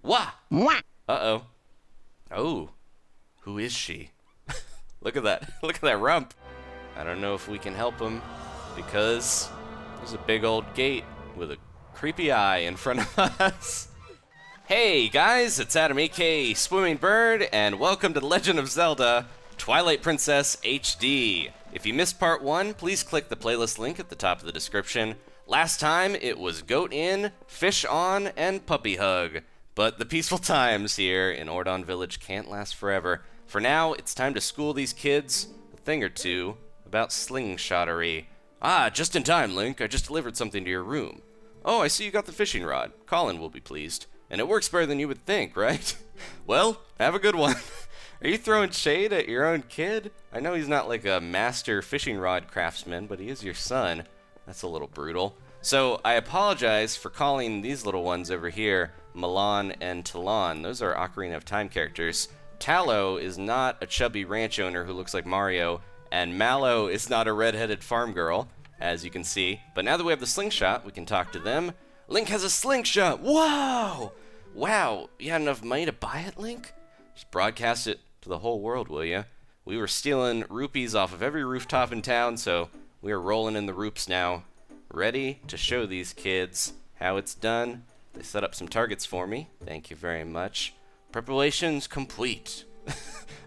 Wah! Mwah. Uh-oh. Oh, who is she? Look at that. Look at that rump. I don't know if we can help him because there's a big old gate with a creepy eye in front of us. Hey guys, it's Adam aka Swimming Bird, and welcome to The Legend of Zelda Twilight Princess HD. If you missed part 1, please click the playlist link at the top of the description. Last time it was Goat In, Fish On, and Puppy Hug. But the peaceful times here in Ordon Village can't last forever. For now, it's time to school these kids a thing or two about slingshottery. Ah, just in time, Link. I just delivered something to your room. Oh, I see you got the fishing rod. Colin will be pleased. And it works better than you would think, right? Well, have a good one. Are you throwing shade at your own kid? I know he's not like a master fishing rod craftsman, but he is your son. That's a little brutal. So I apologize for calling these little ones over here Milan and Talon. Those are Ocarina of Time characters. Talo is not a chubby ranch owner who looks like Mario, and Malo is not a redheaded farm girl, as you can see. But now that we have the slingshot, we can talk to them. Link has a slingshot! Whoa! Wow, you had enough money to buy it, Link? Just broadcast it to the whole world, will ya? We were stealing rupees off of every rooftop in town, so we are rolling in the roops now. Ready to show these kids how it's done. They set up some targets for me. Thank you very much. Preparations complete.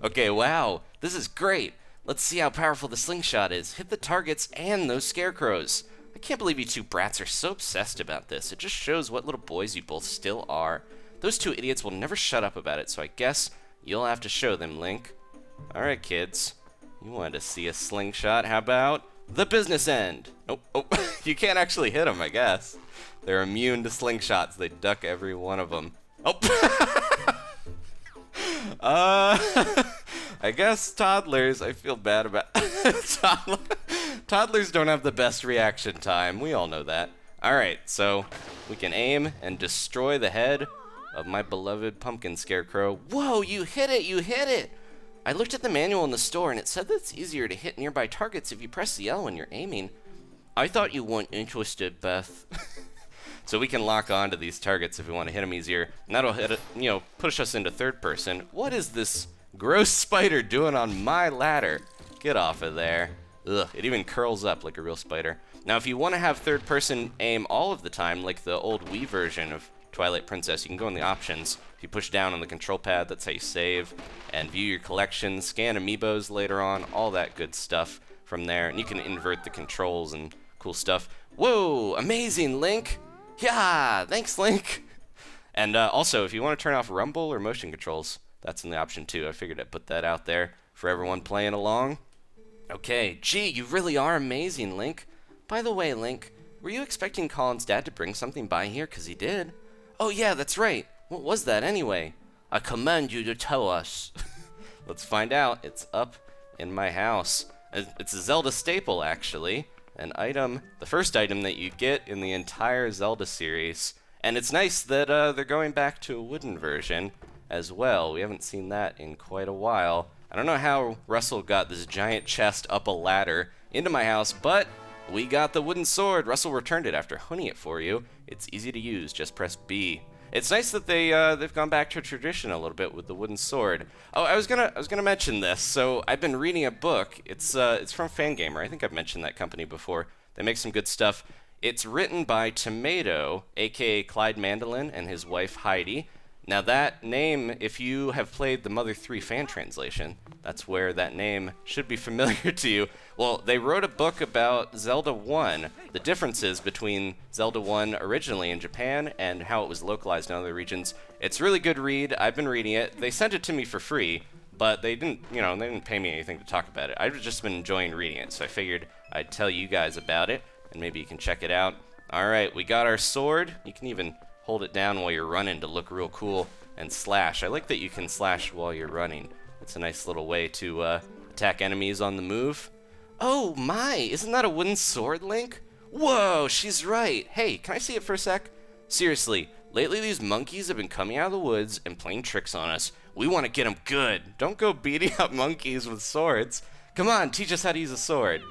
Okay, wow, this is great. Let's see how powerful the slingshot is. Hit the targets and those scarecrows. I can't believe you two brats are so obsessed about this. It just shows what little boys you both still are. Those two idiots will never shut up about it, so I guess you'll have to show them, Link. Alright, kids. You wanted to see a slingshot. How about the business end? Oh, you can't actually hit them, I guess. They're immune to slingshots. They duck every one of them. Oh! I guess toddlers, I feel bad about toddlers don't have the best reaction time. We all know that. Alright, so we can aim and destroy the head of my beloved pumpkin scarecrow. Whoa, you hit it, you hit it! I looked at the manual in the store and it said that it's easier to hit nearby targets if you press the L when you're aiming. I thought you weren't interested, Beth. So we can lock on to these targets if we want to hit them easier. And that'll hit it, push us into third person. What is this gross spider doing on my ladder? Get off of there. Ugh, it even curls up like a real spider. Now, if you want to have third person aim all of the time, like the old Wii version of Twilight Princess, you can go in the options. If you push down on the control pad, that's how you save and view your collection, scan amiibos later on, all that good stuff from there. And you can invert the controls and cool stuff. Whoa, amazing, Link! Yeah, thanks, Link! And also, if you want to turn off rumble or motion controls, that's in the option too. I figured I'd put that out there for everyone playing along. Okay, gee, you really are amazing, Link. By the way, Link, were you expecting Colin's dad to bring something by here? 'Cause he did. Oh yeah, that's right. What was that anyway? I command you to tell us. Let's find out. It's up in my house. It's a Zelda staple, actually. An item, the first item that you get in the entire Zelda series. And it's nice that they're going back to a wooden version as well. We haven't seen that in quite a while. I don't know how Rusl got this giant chest up a ladder into my house, but we got the wooden sword. Rusl returned it after honing it for you. It's easy to use, just press B. It's nice that they've gone back to tradition a little bit with the wooden sword. Oh, I was gonna mention this. So I've been reading a book. It's from Fangamer. I think I've mentioned that company before. They make some good stuff. It's written by Tomato, aka Clyde Mandolin, and his wife Heidi. Now that name, if you have played the Mother 3 fan translation, that's where that name should be familiar to you. Well, they wrote a book about Zelda 1, the differences between Zelda 1 originally in Japan and how it was localized in other regions. It's a really good read. I've been reading it. They sent it to me for free, but they didn't pay me anything to talk about it. I've just been enjoying reading it, so I figured I'd tell you guys about it, and maybe you can check it out. All right, we got our sword. You can even hold it down while you're running to look real cool, and slash. I like that you can slash while you're running. It's a nice little way to attack enemies on the move. Oh my, isn't that a wooden sword, Link? Whoa, she's right. Hey, can I see it for a sec? Seriously, lately these monkeys have been coming out of the woods and playing tricks on us. We want to get them good. Don't go beating up monkeys with swords. Come on, teach us how to use a sword.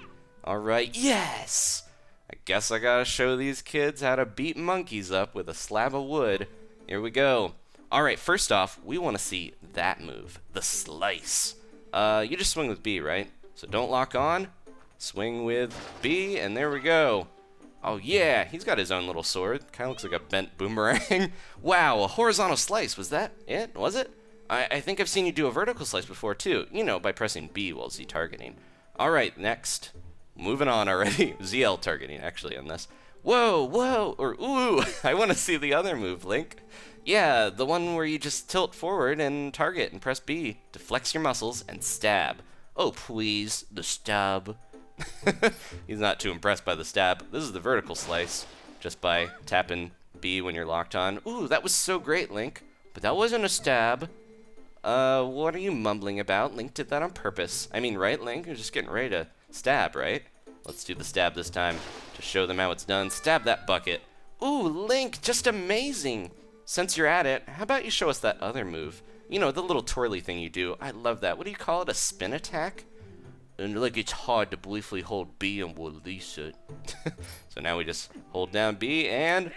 All right, yes! I guess I gotta show these kids how to beat monkeys up with a slab of wood. Here we go. All right, first off, we want to see that move, the slice. You just swing with B, right? So don't lock on. Swing with B, and there we go. Oh yeah, he's got his own little sword. Kind of looks like a bent boomerang. Wow, a horizontal slice. Was that it? Was it? I think I've seen you do a vertical slice before too. You know, by pressing B while Z targeting. All right, next. Moving on already. ZL targeting, actually, on this. Whoa, whoa, or ooh. I want to see the other move, Link. Yeah, the one where you just tilt forward and target and press B to flex your muscles and stab. Oh, please, the stab. He's not too impressed by the stab. This is the vertical slice, just by tapping B when you're locked on. Ooh, that was so great, Link. But that wasn't a stab. What are you mumbling about? Link did that on purpose. I mean, right, Link? You're just getting ready to stab, right? Let's do the stab this time to show them how it's done. Stab that bucket. Ooh, Link, just amazing. Since you're at it, how about you show us that other move? You know, the little twirly thing you do. I love that. What do you call it? A spin attack? And like it's hard to briefly hold B and release it. So now we just hold down B and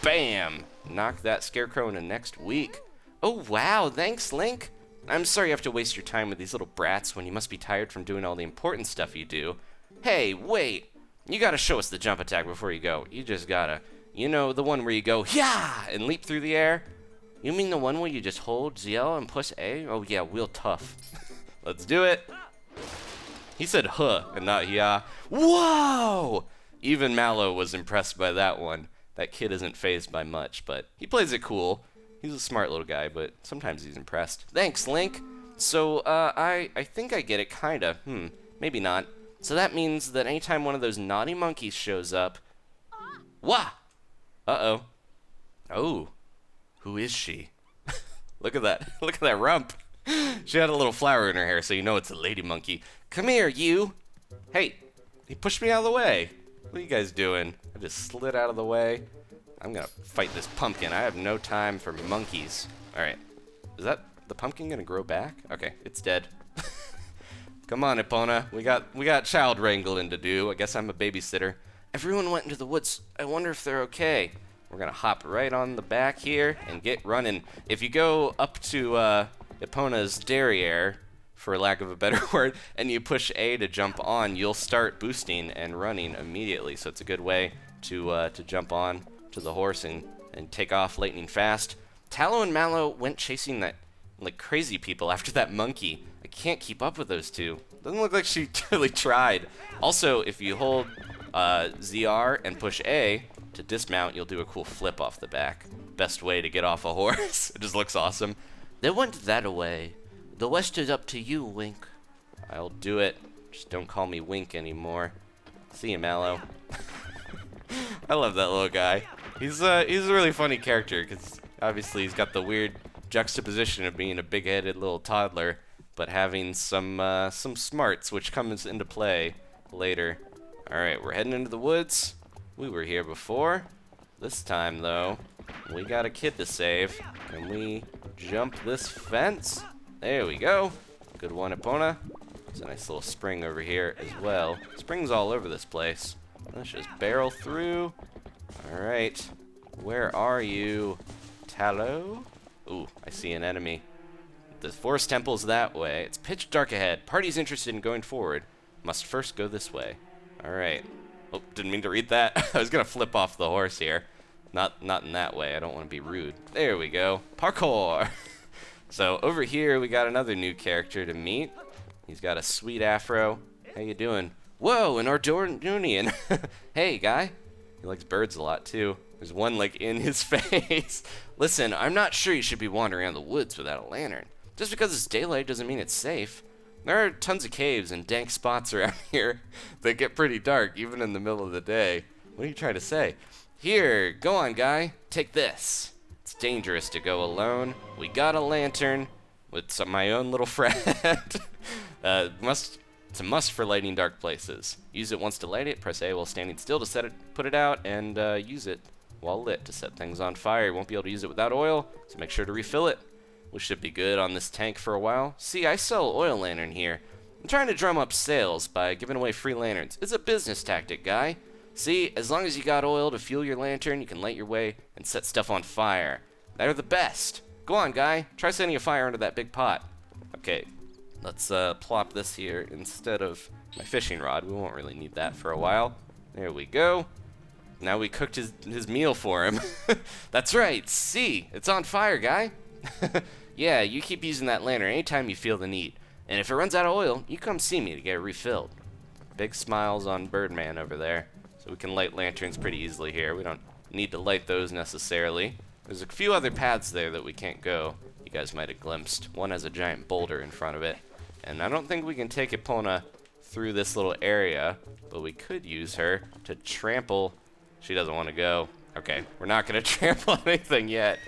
bam! Knock that scarecrow into next week. Oh wow, thanks Link. I'm sorry you have to waste your time with these little brats when you must be tired from doing all the important stuff you do. Hey, wait! You gotta show us the jump attack before you go. You just gotta. You know, the one where you go, yeah, and leap through the air? You mean the one where you just hold ZL and push A? Oh yeah, real tough. Let's do it. He said huh and not yeah. Whoa! Even Malo was impressed by that one. That kid isn't fazed by much, but he plays it cool. He's a smart little guy, but sometimes he's impressed. Thanks, Link. So, I think I get it, kinda. Maybe not. So that means that anytime one of those naughty monkeys shows up... Wah! Uh-oh. Oh. Who is she? Look at that. Look at that rump. She had a little flower in her hair, so you know it's a lady monkey. Come here, you. Hey, he pushed me out of the way. What are you guys doing? I just slid out of the way. I'm gonna fight this pumpkin. I have no time for monkeys. All right. Is that the pumpkin gonna grow back? Okay, it's dead. Come on, Epona. We got child wrangling to do. I guess I'm a babysitter. Everyone went into the woods. I wonder if they're okay. We're gonna hop right on the back here and get running. If you go up to Epona's derriere, for lack of a better word, and you push A to jump on, you'll start boosting and running immediately. So it's a good way to jump on to the horse and take off lightning fast. Talo and Malo went chasing that like crazy people after that monkey. I can't keep up with those two. Doesn't look like she really tried. Also, if you hold ZR and push A to dismount, you'll do a cool flip off the back. Best way to get off a horse. It just looks awesome. They went that way. The west is up to you, Wink. I'll do it. Just don't call me Wink anymore. See you, Malo. I love that little guy. He's a really funny character because obviously he's got the weird juxtaposition of being a big-headed little toddler, but having some smarts, which comes into play later. All right, we're heading into the woods. We were here before. This time, though, we got a kid to save. Can we jump this fence? There we go. Good one, Epona. There's a nice little spring over here as well. Springs all over this place. Let's just barrel through. All right. Where are you? Tallow? Ooh, I see an enemy. The forest temple's that way. It's pitch dark ahead. Party's interested in going forward. Must first go this way. All right. Oh, didn't mean to read that. I was gonna flip off the horse here. Not in that way. I don't want to be rude. There we go. Parkour. So over here we got another new character to meet. He's got a sweet afro. How you doing? Whoa, an Ordonian. Hey, guy. He likes birds a lot too. There's one like in his face. Listen, I'm not sure you should be wandering around the woods without a lantern. Just because it's daylight doesn't mean it's safe. There are tons of caves and dank spots around here that get pretty dark even in the middle of the day. What are you trying to say? Here, go on, guy. Take this. It's dangerous to go alone. We got a lantern with my own little friend. It's a must for lighting dark places. Use it once to light it. Press A while standing still to put it out, and use it while lit to set things on fire. You won't be able to use it without oil, so make sure to refill it. We should be good on this tank for a while. See, I sell oil lantern here. I'm trying to drum up sales by giving away free lanterns. It's a business tactic, guy. See, as long as you got oil to fuel your lantern, you can light your way and set stuff on fire. They're the best. Go on, guy. Try setting a fire under that big pot. Okay, let's plop this here instead of my fishing rod. We won't really need that for a while. There we go. Now we cooked his meal for him. That's right. See, it's on fire, guy. Yeah, you keep using that lantern anytime you feel the need. And if it runs out of oil, you come see me to get it refilled. Big smiles on Birdman over there. So we can light lanterns pretty easily here. We don't need to light those necessarily. There's a few other paths there that we can't go. You guys might have glimpsed. One has a giant boulder in front of it. And I don't think we can take Epona through this little area, but we could use her to trample. She doesn't want to go. Okay, we're not going to trample anything yet.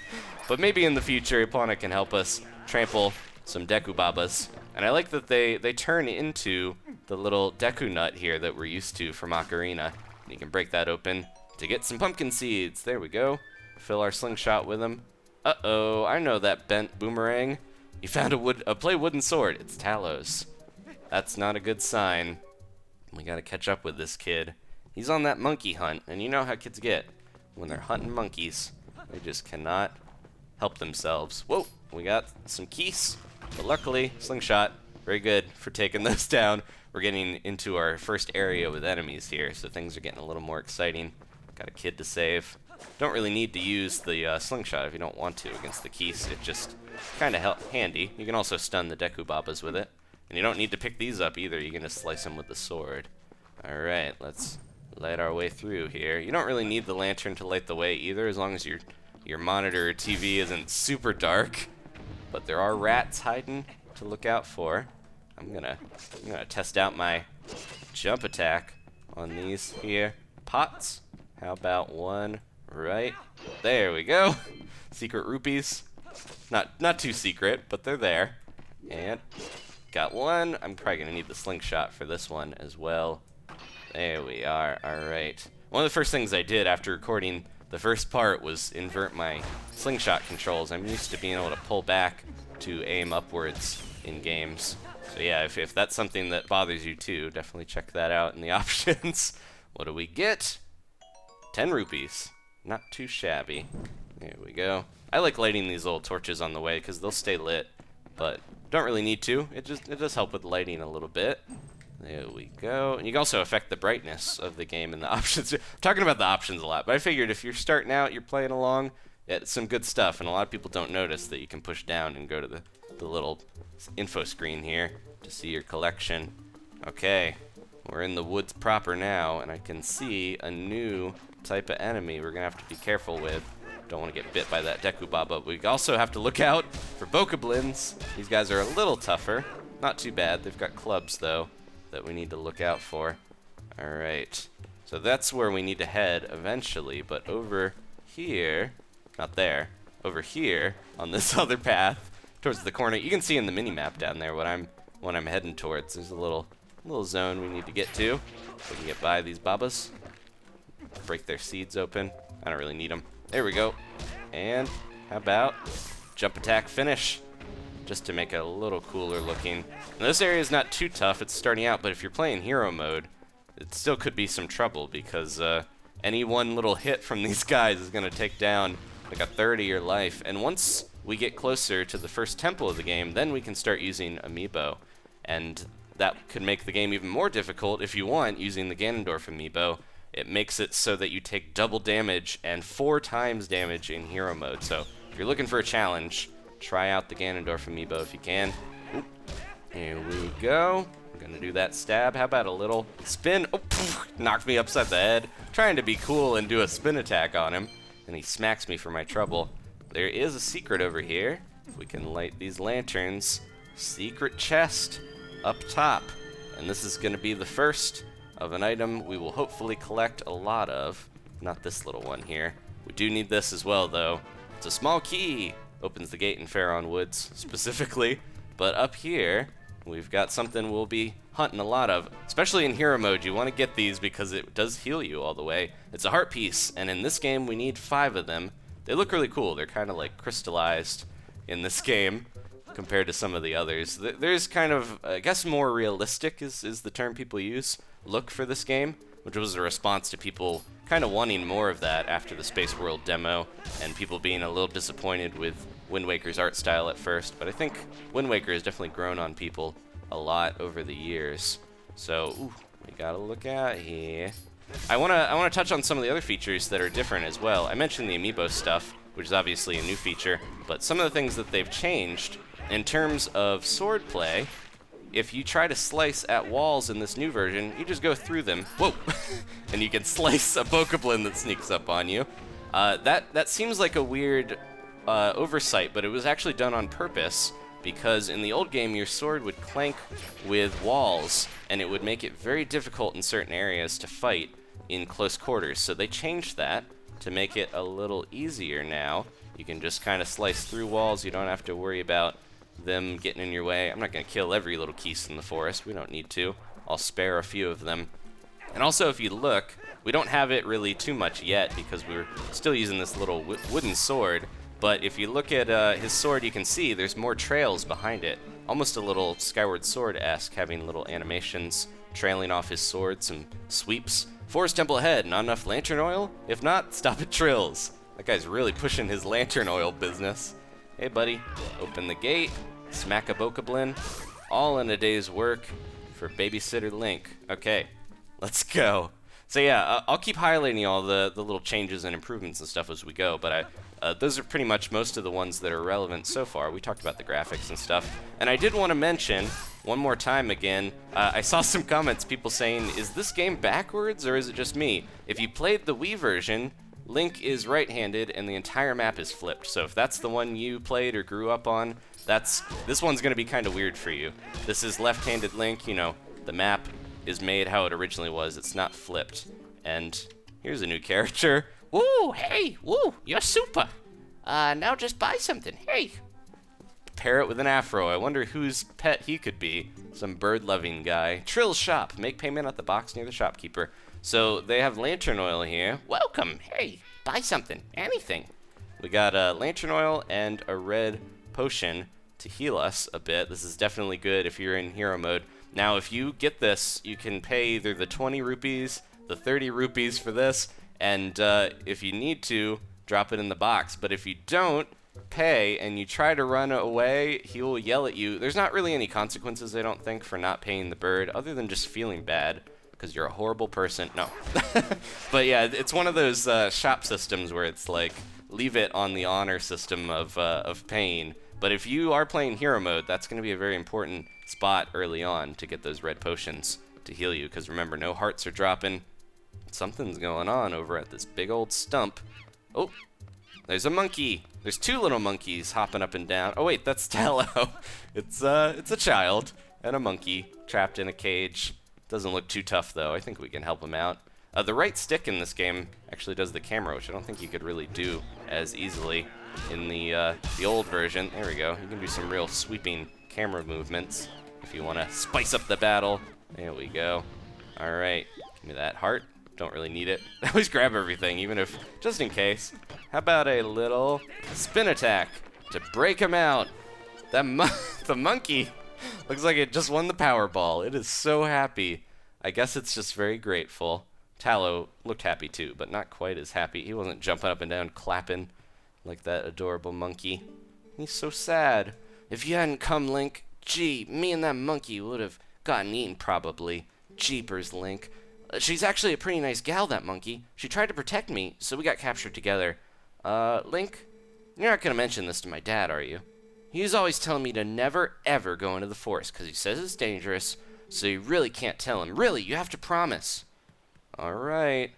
But maybe in the future, Epona can help us trample some Deku Babas. And I like that they turn into the little Deku nut here that we're used to from Ocarina. And you can break that open to get some pumpkin seeds. There we go. Fill our slingshot with them. Uh-oh, I know that bent boomerang. You found a play wooden sword. It's Tallow's. That's not a good sign. We gotta catch up with this kid. He's on that monkey hunt, and you know how kids get. When they're hunting monkeys, they just cannot help themselves. Whoa, we got some Keese, but luckily, Slingshot, very good for taking those down. We're getting into our first area with enemies here, so things are getting a little more exciting. Got a kid to save. Don't really need to use the Slingshot if you don't want to against the Keese. It's just kind of handy. You can also stun the Deku Babas with it. And you don't need to pick these up either. You can just slice them with the sword. Alright, let's light our way through here. You don't really need the lantern to light the way either, as long as your monitor or TV isn't super dark. But there are rats hiding to look out for. I'm gonna test out my jump attack on these here pots. How about one right there? We go. Secret rupees. Not too secret, but they're there. And got one. I'm probably gonna need the slingshot for this one as well. There we are. Alright. One of the first things I did after recording the first part was invert my slingshot controls. I'm used to being able to pull back to aim upwards in games. So yeah, if that's something that bothers you too, definitely check that out in the options. What do we get? 10 rupees. Not too shabby. There we go. I like lighting these little torches on the way because they'll stay lit, but don't really need to. It does help with lighting a little bit. There we go. And you can also affect the brightness of the game and the options. I'm talking about the options a lot, but I figured if you're starting out, you're playing along, it's some good stuff, and a lot of people don't notice that you can push down and go to the little info screen here to see your collection. Okay, we're in the woods proper now, and I can see a new type of enemy we're gonna have to be careful with. Don't want to get bit by that Deku Baba. We also have to look out for Bokoblins. These guys are a little tougher. Not too bad. They've got clubs, though, that we need to look out for. Alright. So that's where we need to head eventually, but over here, not there, over here, on this other path, towards the corner, you can see in the mini-map down there what I'm heading towards. There's a little zone we need to get to, so we can get by these Babas. Break their seeds open. I don't really need them. There we go. And how about jump attack finish? Just to make it a little cooler looking. Now, this area is not too tough. It's starting out, but if you're playing hero mode, it still could be some trouble because any one little hit from these guys is going to take down like a third of your life. And once we get closer to the first temple of the game, then we can start using Amiibo. And that could make the game even more difficult if you want using the Ganondorf Amiibo. It makes it so that you take double damage and 4 times damage in hero mode. So if you're looking for a challenge, try out the Ganondorf Amiibo if you can. Oop. Here we go. I'm gonna do that stab. How about a little spin? Oh, poof, knocked me upside the head. Trying to be cool and do a spin attack on him, and he smacks me for my trouble. There is a secret over here. We can light these lanterns. Secret chest up top. And this is gonna be the first of an item we will hopefully collect a lot of. Not this little one here. We do need this as well, though. It's a small key. Opens the gate in Faron Woods, specifically. But up here, we've got something we'll be hunting a lot of. Especially in hero mode, you want to get these because it does heal you all the way. It's a heart piece, and in this game, we need 5 of them. They look really cool. They're kind of like crystallized in this game compared to some of the others. There's kind of, I guess more realistic is the term people use, look for this game, which was a response to people kind of wanting more of that after the Space World demo and people being a little disappointed with Wind Waker's art style at first, but I think Wind Waker has definitely grown on people a lot over the years. So, ooh, we gotta look out here. I wanna touch on some of the other features that are different as well. I mentioned the amiibo stuff, which is obviously a new feature, but some of the things that they've changed in terms of sword play, if you try to slice at walls in this new version, you just go through them, whoa, and you can slice a Bokoblin that sneaks up on you. That seems like a weird oversight, but it was actually done on purpose, because in the old game your sword would clank with walls, and it would make it very difficult in certain areas to fight in close quarters. So they changed that to make it a little easier now. You can just kind of slice through walls. You don't have to worry about them getting in your way. I'm not going to kill every little Keese in the forest. We don't need to. I'll spare a few of them. And also, if you look, we don't have it really too much yet because we're still using this little wooden sword. But if you look at his sword, you can see there's more trails behind it. Almost a little Skyward Sword-esque, having little animations trailing off his sword, some sweeps. Forest Temple ahead, not enough lantern oil? If not, stop at Trill's. That guy's really pushing his lantern oil business. Hey buddy, open the gate, smack a Bokoblin, all in a day's work for Babysitter Link. Okay, let's go. So yeah, I'll keep highlighting all the little changes and improvements and stuff as we go, but those are pretty much most of the ones that are relevant so far. We talked about the graphics and stuff. And I did want to mention, one more time again, I saw some comments, people saying, is this game backwards or is it just me? If you played the Wii version, Link is right-handed and the entire map is flipped. So if that's the one you played or grew up on, this one's going to be kind of weird for you. This is left-handed Link, you know, the map is made how it originally was. It's not flipped. And here's a new character. Woo, hey, woo, you're super. Now just buy something, hey. Parrot with an afro. I wonder whose pet he could be. Some bird-loving guy. Trill's shop. Make payment at the box near the shopkeeper. So they have lantern oil here. Welcome, hey, buy something, anything. We got lantern oil and a red potion to heal us a bit. This is definitely good if you're in hero mode. Now, if you get this, you can pay either the 20 rupees, the 30 rupees for this, and if you need to, drop it in the box. But if you don't pay and you try to run away, he will yell at you. There's not really any consequences, I don't think, for not paying the bird, other than just feeling bad because you're a horrible person. No. But yeah, it's one of those shop systems where it's like, leave it on the honor system of paying. But if you are playing hero mode, that's going to be a very important spot early on to get those red potions to heal you, because remember, no hearts are dropping. Something's going on over at this big old stump. Oh, there's a monkey. There's two little monkeys hopping up and down. Oh wait, that's Tallow. It's a child and a monkey trapped in a cage. Doesn't look too tough though. I think we can help him out. The right stick in this game actually does the camera, which I don't think you could really do as easily in the old version. There we go. You can do some real sweeping camera movements if you want to spice up the battle. There we go. All right, give me that heart. Don't really need it. I always grab everything, even if, just in case. How about a little spin attack to break him out? The monkey looks like it just won the Powerball. It is so happy. I guess it's just very grateful. Tallow looked happy too, but not quite as happy. He wasn't jumping up and down, clapping like that adorable monkey. He's so sad. If you hadn't come, Link, gee, me and that monkey would have gotten eaten probably. Jeepers, Link. She's actually a pretty nice gal, that monkey. She tried to protect me, so we got captured together. Link, you're not gonna mention this to my dad, are you? He's always telling me to never, ever go into the forest, because he says it's dangerous, so you really can't tell him. Really, you have to promise. Alright.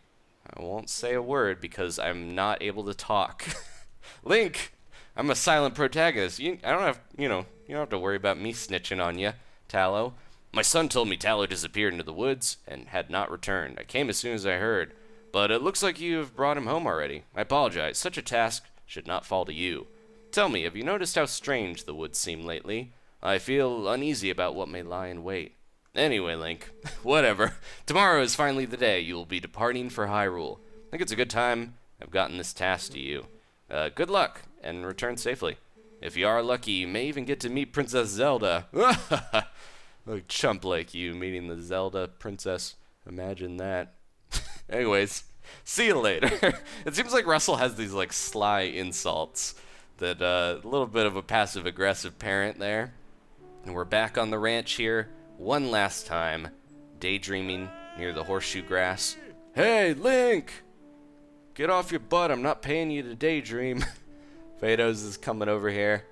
I won't say a word, because I'm not able to talk. Link, I'm a silent protagonist. You don't have to worry about me snitching on you, Tallow. My son told me Tallow disappeared into the woods and had not returned. I came as soon as I heard, but it looks like you have brought him home already. I apologize. Such a task should not fall to you. Tell me, have you noticed how strange the woods seem lately? I feel uneasy about what may lie in wait. Anyway, Link, whatever. Tomorrow is finally the day you will be departing for Hyrule. I think it's a good time I've gotten this task to you. Good luck, and return safely. If you are lucky, you may even get to meet Princess Zelda. A chump like you meeting the Zelda princess. Imagine that. Anyways, see you later. It seems like Rusl has these like sly insults that a little bit of a passive-aggressive parent there. And we're back on the ranch here one last time, daydreaming near the horseshoe grass. Hey, Link! Get off your butt, I'm not paying you to daydream. Vados is coming over here,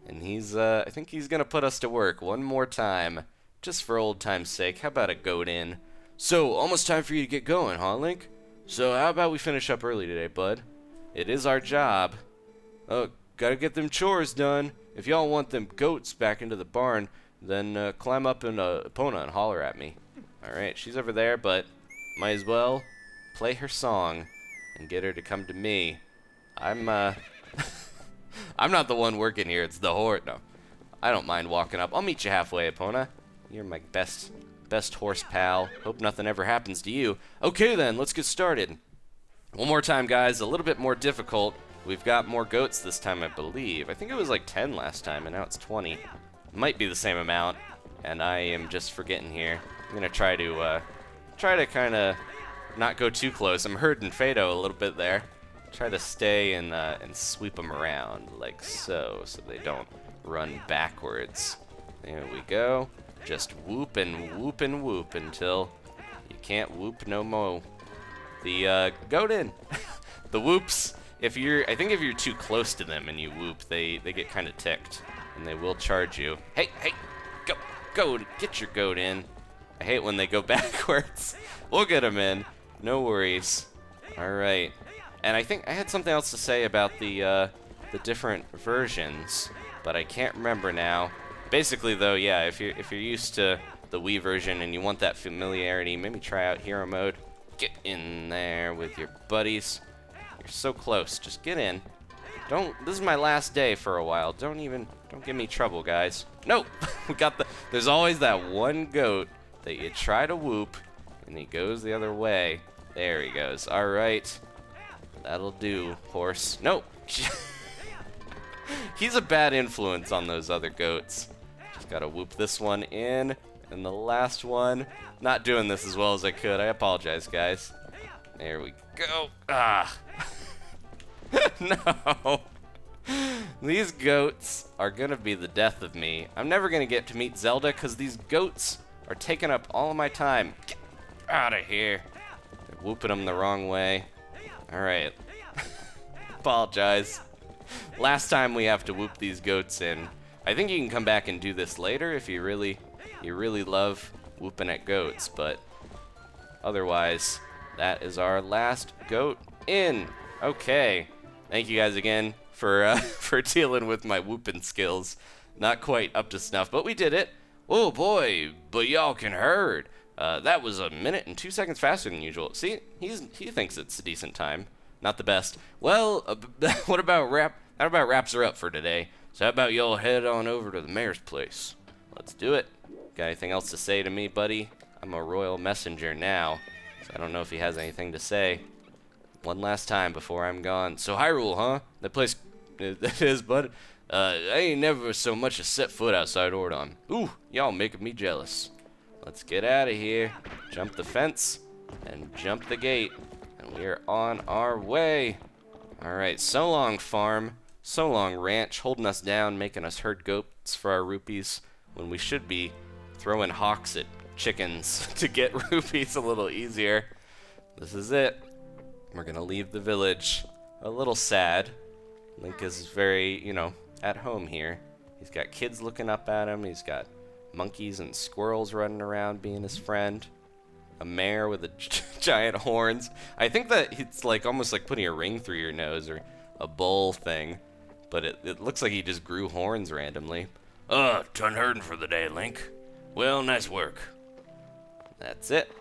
and he's, I think he's gonna put us to work one more time, just for old time's sake. How about a goat in? So, almost time for you to get going, huh, Link? So, how about we finish up early today, bud? It is our job. Oh, gotta get them chores done. If y'all want them goats back into the barn, then climb up in Epona and holler at me. Alright, she's over there, but might as well play her song and get her to come to me. I'm I'm not the one working here, it's the horse. No, I don't mind walking up. I'll meet you halfway, Epona. You're my best horse pal. Hope nothing ever happens to you. Okay then, let's get started. One more time, guys, a little bit more difficult. We've got more goats this time, I believe. I think it was like 10 last time, and now it's 20. Might be the same amount, and I am just forgetting here. I'm gonna try to kind of not go too close. I'm herding Fado a little bit there. Try to stay and sweep them around like so they don't run backwards. There we go. Just whoop and whoop and whoop until you can't whoop no more. The goat in. The whoops. I think if you're too close to them and you whoop, they get kind of ticked and they will charge you. Hey, go, get your goat in. I hate when they go backwards. We'll get them in. No worries. All right. And I think I had something else to say about the different versions, but I can't remember now. Basically, though, yeah, if you're used to the Wii version and you want that familiarity, maybe try out Hero Mode. Get in there with your buddies. You're so close. Just get in. This is my last day for a while. Don't give me trouble, guys. Nope. There's always that one goat that you try to whoop, and he goes the other way. There he goes. All right. That'll do, horse. Nope. He's a bad influence on those other goats. Just gotta whoop this one in, and the last one. Not doing this as well as I could. I apologize, guys. There we go. Ah. No. These goats are gonna be the death of me. I'm never gonna get to meet Zelda because these goats are taking up all of my time. Get out of here. They're whooping them the wrong way. Alright. Apologize. Last time we have to whoop these goats in. I think you can come back and do this later if you really love whooping at goats, but otherwise, that is our last goat in. Okay. Thank you guys again for dealing with my whooping skills. Not quite up to snuff, but we did it. Oh boy, but y'all can herd. That was 1 minute and 2 seconds faster than usual. See, he thinks it's a decent time. Not the best. Well, what about That about wraps her up for today. So how about y'all head on over to the mayor's place? Let's do it. Got anything else to say to me, buddy? I'm a royal messenger now, so I don't know if he has anything to say. One last time before I'm gone. So Hyrule, huh? That place, that is, bud. I ain't never so much as set foot outside Ordon. Ooh, y'all making me jealous. Let's get out of here. Jump the fence and jump the gate, and we're on our way. All right, so long, farm. So long, ranch, holding us down, making us herd goats for our rupees when we should be throwing hawks at chickens to get rupees a little easier. This is it. We're gonna leave the village. A little sad. Link is very, at home here. He's got kids looking up at him. He's got monkeys and squirrels running around being his friend. A mare with giant horns. I think that it's like almost like putting a ring through your nose or a bull thing. But it looks like he just grew horns randomly. Done herding for the day, Link. Well, nice work. That's it.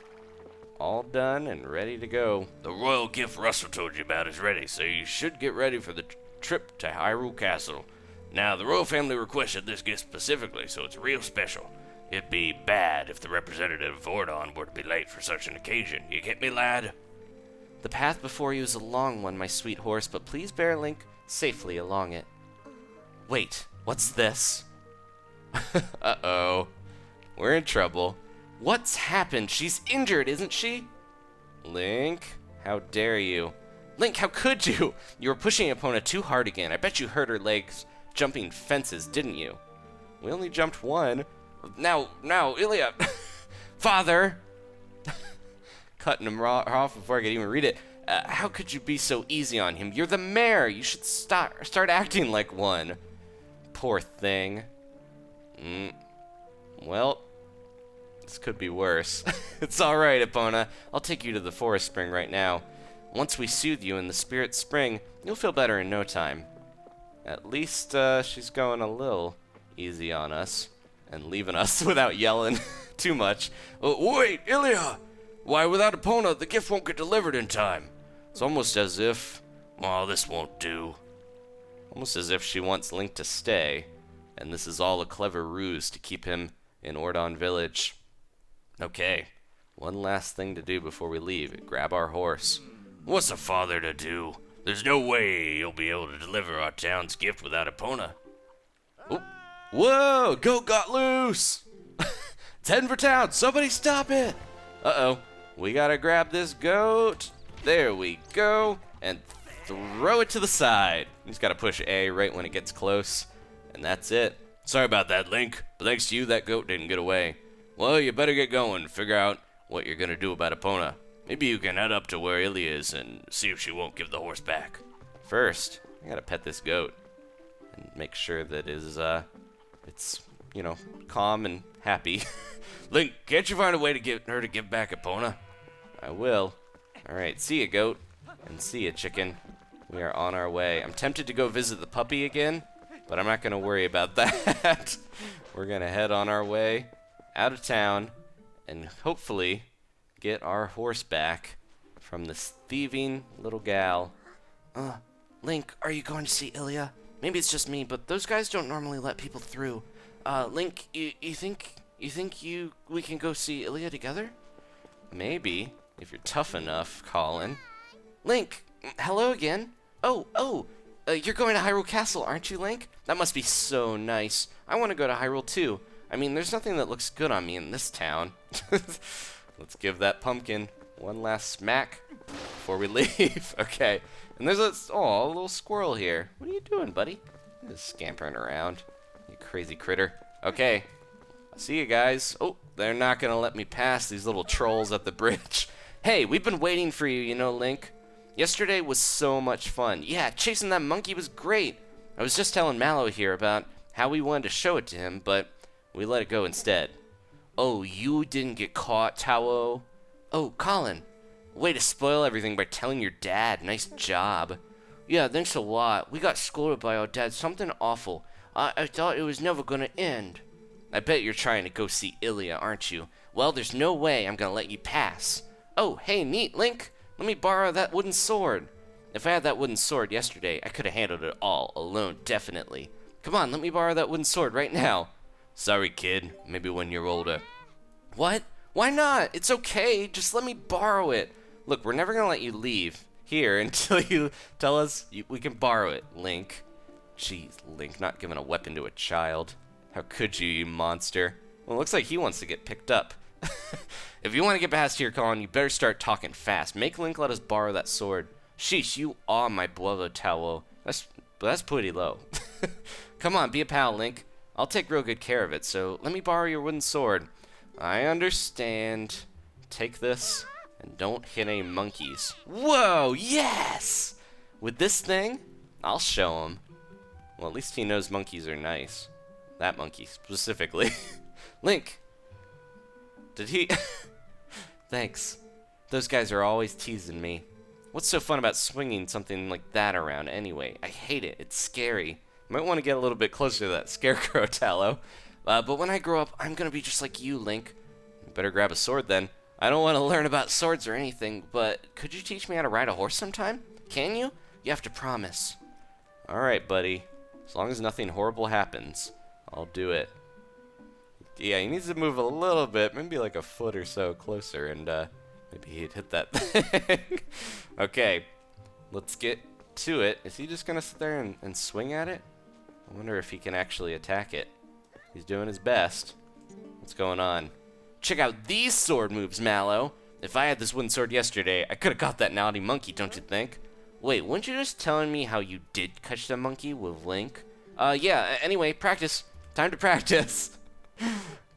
All done and ready to go. The royal gift Rusl told you about is ready, so you should get ready for the trip to Hyrule Castle. Now, the royal family requested this gift specifically, so it's real special. It'd be bad if the representative of Ordon were to be late for such an occasion. You get me, lad? The path before you is a long one, my sweet horse, but please bear Link safely along it. Wait, what's this? Uh-oh. We're in trouble. What's happened? She's injured, isn't she? Link, how dare you? Link, how could you? You were pushing Epona too hard again. I bet you hurt her legs jumping fences, didn't you? We only jumped one. Now, Ilia. Father. Cutting him off before I could even read it. How could you be so easy on him? You're the mayor. You should start acting like one. Poor thing. Well, this could be worse. It's alright, Epona. I'll take you to the forest spring right now. Once we soothe you in the spirit spring, you'll feel better in no time. At least she's going a little easy on us and leaving us without yelling too much. Oh, wait, Ilia! Why, without Epona, the gift won't get delivered in time. It's almost as if... Oh, this won't do. Almost as if she wants Link to stay, and this is all a clever ruse to keep him in Ordon Village. Okay, one last thing to do before we leave. Grab our horse. What's a father to do? There's no way you'll be able to deliver our town's gift without Epona. Oh. Whoa, goat got loose! It's heading for town, somebody stop it! Uh-oh, we gotta grab this goat. There we go, and throw it to the side. You just gotta push A right when it gets close, and that's it. Sorry about that, Link, but thanks to you, that goat didn't get away. Well, you better get going, figure out what you're gonna do about Epona. Maybe you can head up to where Ilia is and see if she won't give the horse back. First, I gotta pet this goat and make sure that it's, you know, calm and happy. Link, can't you find a way to get her to give back Epona? I will. Alright, see ya, goat. And see ya, chicken. We are on our way. I'm tempted to go visit the puppy again, but I'm not gonna worry about that. We're gonna head on our way out of town and hopefully get our horse back from this thieving little gal. Link, are you going to see Ilia? Maybe it's just me, but those guys don't normally let people through. Link, you think we can go see Ilia together? Maybe, if you're tough enough, Colin. Link, hello again. You're going to Hyrule Castle, aren't you, Link? That must be so nice. I want to go to Hyrule too. I mean, there's nothing that looks good on me in this town. Let's give that pumpkin one last smack before we leave. Okay. And there's a little squirrel here. What are you doing, buddy? Just scampering around. You crazy critter. Okay. See you guys. Oh, they're not going to let me pass these little trolls at the bridge. Hey, we've been waiting for you, you know, Link. Yesterday was so much fun. Yeah, chasing that monkey was great. I was just telling Malo here about how we wanted to show it to him, but we let it go instead. Oh, you didn't get caught, Tallow. Oh, Colin. Way to spoil everything by telling your dad. Nice job. Yeah, thanks a lot. We got scolded by our dad. Something awful. I thought it was never gonna end. I bet you're trying to go see Ilia, aren't you? Well, there's no way I'm gonna let you pass. Oh, hey, neat, Link. Let me borrow that wooden sword. If I had that wooden sword yesterday, I could have handled it all alone, definitely. Come on, let me borrow that wooden sword right now. Sorry, kid. Maybe when you're older. What? Why not? It's okay. Just let me borrow it. Look, we're never gonna let you leave here until you tell us we can borrow it, Link. Jeez, Link, not giving a weapon to a child. How could you, you monster? Well, it looks like he wants to get picked up. If you want to get past here, Colin, you better start talking fast. Make Link let us borrow that sword. Sheesh, you are my beloved Tallow. That's pretty low. Come on, be a pal, Link. I'll take real good care of it, so let me borrow your wooden sword. I understand. Take this, and don't hit any monkeys. Whoa, yes! With this thing, I'll show him. Well, at least he knows monkeys are nice. That monkey, specifically. Link! Did he... Thanks. Those guys are always teasing me. What's so fun about swinging something like that around anyway? I hate it. It's scary. Might want to get a little bit closer to that scarecrow, Tallow. But when I grow up, I'm going to be just like you, Link. You better grab a sword then. I don't want to learn about swords or anything, but could you teach me how to ride a horse sometime? Can you? You have to promise. Alright, buddy. As long as nothing horrible happens, I'll do it. Yeah, he needs to move a little bit, maybe like a foot or so closer, and maybe he'd hit that thing. Okay, let's get to it. Is he just going to sit there and swing at it? I wonder if he can actually attack it. He's doing his best. What's going on? Check out these sword moves, Malo. If I had this wooden sword yesterday, I could have caught that naughty monkey, don't you think? Wait, weren't you just telling me how you did catch the monkey with Link? Yeah, anyway, practice. Time to practice.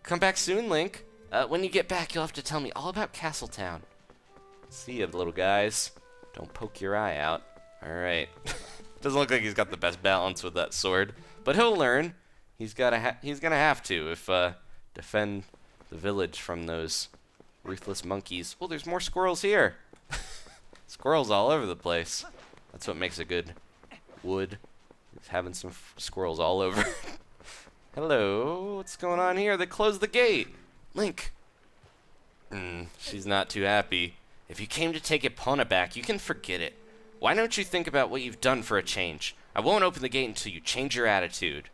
Come back soon, Link. When you get back, you'll have to tell me all about Castletown. See ya, little guys. Don't poke your eye out. Alright. Doesn't look like he's got the best balance with that sword, but he'll learn. He's gonna have to if defend the village from those ruthless monkeys. Oh, there's more squirrels here. Squirrels all over the place. That's what makes a good wood. Is having some squirrels all over. Hello, what's going on here? They closed the gate. Link. She's not too happy. If you came to take Epona back, you can forget it. Why don't you think about what you've done for a change? I won't open the gate until you change your attitude.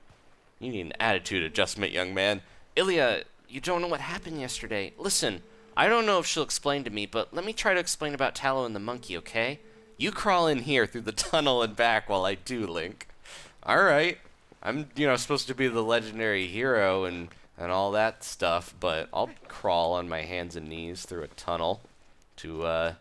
You need an attitude adjustment, young man. Ilia, you don't know what happened yesterday. Listen, I don't know if she'll explain to me, but let me try to explain about Tallow and the monkey, okay? You crawl in here through the tunnel and back while I do, Link. Alright. I'm, supposed to be the legendary hero and all that stuff, but I'll crawl on my hands and knees through a tunnel to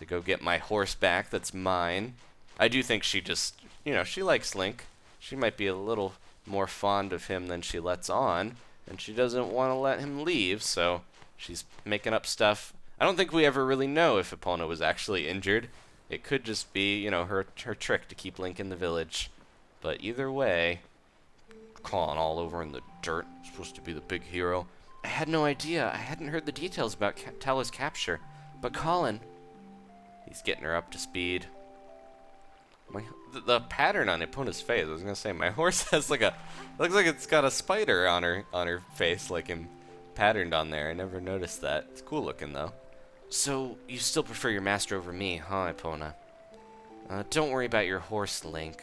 go get my horse back that's mine. I do think she just, she likes Link. She might be a little more fond of him than she lets on, and she doesn't want to let him leave, so she's making up stuff. I don't think we ever really know if Epona was actually injured. It could just be, her trick to keep Link in the village. But either way, crawling all over in the dirt, supposed to be the big hero. I had no idea. I hadn't heard the details about Talow's capture. But Colin, he's getting her up to speed. The pattern on Epona's face, I was gonna say, my horse has looks like it's got a spider on her face, like him patterned on there. I never noticed that. It's cool looking though. So you still prefer your master over me, huh, Epona? Don't worry about your horse, Link.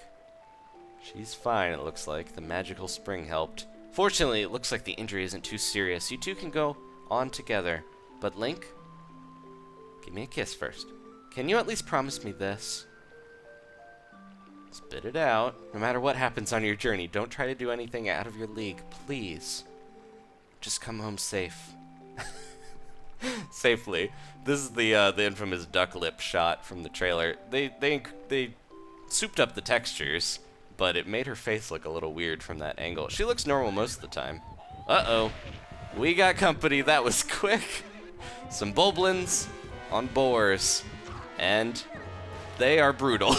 She's fine, it looks like. The magical spring helped. Fortunately, it looks like the injury isn't too serious. You two can go on together. But Link, give me a kiss first. Can you at least promise me this? Spit it out. No matter what happens on your journey, don't try to do anything out of your league, please. Just come home safe. Safely. This is the infamous duck lip shot from the trailer. They souped up the textures, but it made her face look a little weird from that angle. She looks normal most of the time. Uh-oh. We got company. That was quick. Some Bulblins on boars. And they are brutal.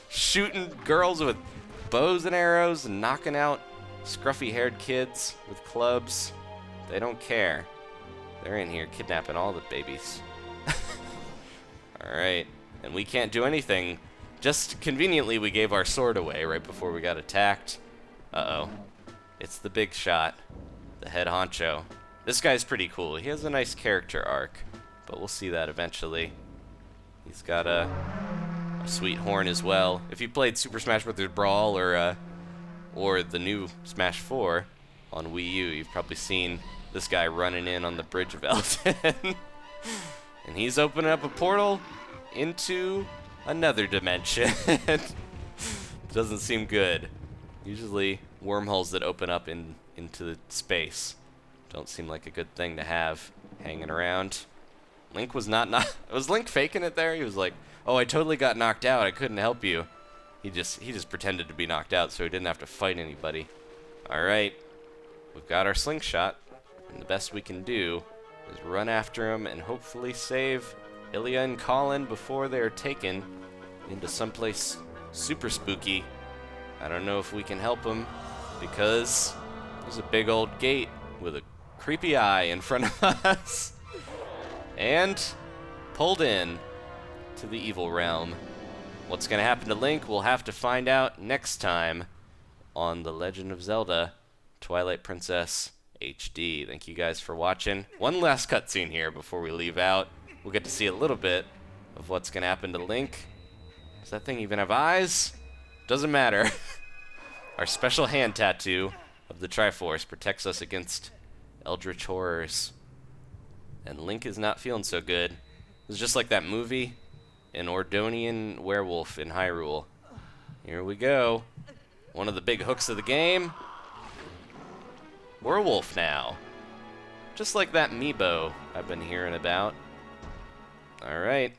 Shooting girls with bows and arrows and knocking out scruffy-haired kids with clubs. They don't care. They're in here kidnapping all the babies. Alright. And we can't do anything. Just conveniently, we gave our sword away right before we got attacked. Uh-oh. It's the big shot. The head honcho. This guy's pretty cool. He has a nice character arc, but we'll see that eventually. He's got a sweet horn as well. If you played Super Smash Bros. Brawl or the new Smash 4 on Wii U, you've probably seen this guy running in on the bridge of Elton. And he's opening up a portal into another dimension. Doesn't seem good. Usually wormholes that open up into space don't seem like a good thing to have hanging around. Link was not was Link faking it there? He was like, "Oh, I totally got knocked out. I couldn't help you." He just pretended to be knocked out so he didn't have to fight anybody. All right. We've got our slingshot, and the best we can do is run after him and hopefully save Ilia and Colin before they're taken into someplace super spooky. I don't know if we can help them because there's a big old gate with a creepy eye in front of us. And pulled in to the evil realm. What's going to happen to Link, we'll have to find out next time on The Legend of Zelda Twilight Princess HD. Thank you guys for watching. One last cutscene here before we leave out. We'll get to see a little bit of what's going to happen to Link. Does that thing even have eyes? Doesn't matter. Our special hand tattoo of the Triforce protects us against eldritch horrors. And Link is not feeling so good. It's just like that movie, An Ordonian Werewolf in Hyrule. Here we go. One of the big hooks of the game. We're a wolf now. Just like that Meebo I've been hearing about. Alright.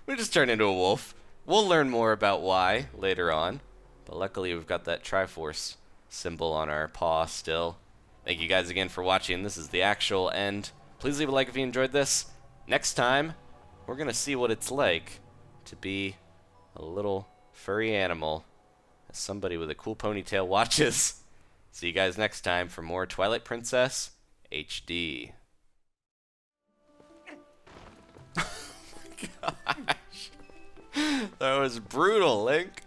We just turned into a wolf. We'll learn more about why later on. But luckily we've got that Triforce symbol on our paw still. Thank you guys again for watching. This is the actual end. Please leave a like if you enjoyed this. Next time, we're going to see what it's like to be a little furry animal as somebody with a cool ponytail watches. See you guys next time for more Twilight Princess HD. Oh my gosh. That was brutal, Link.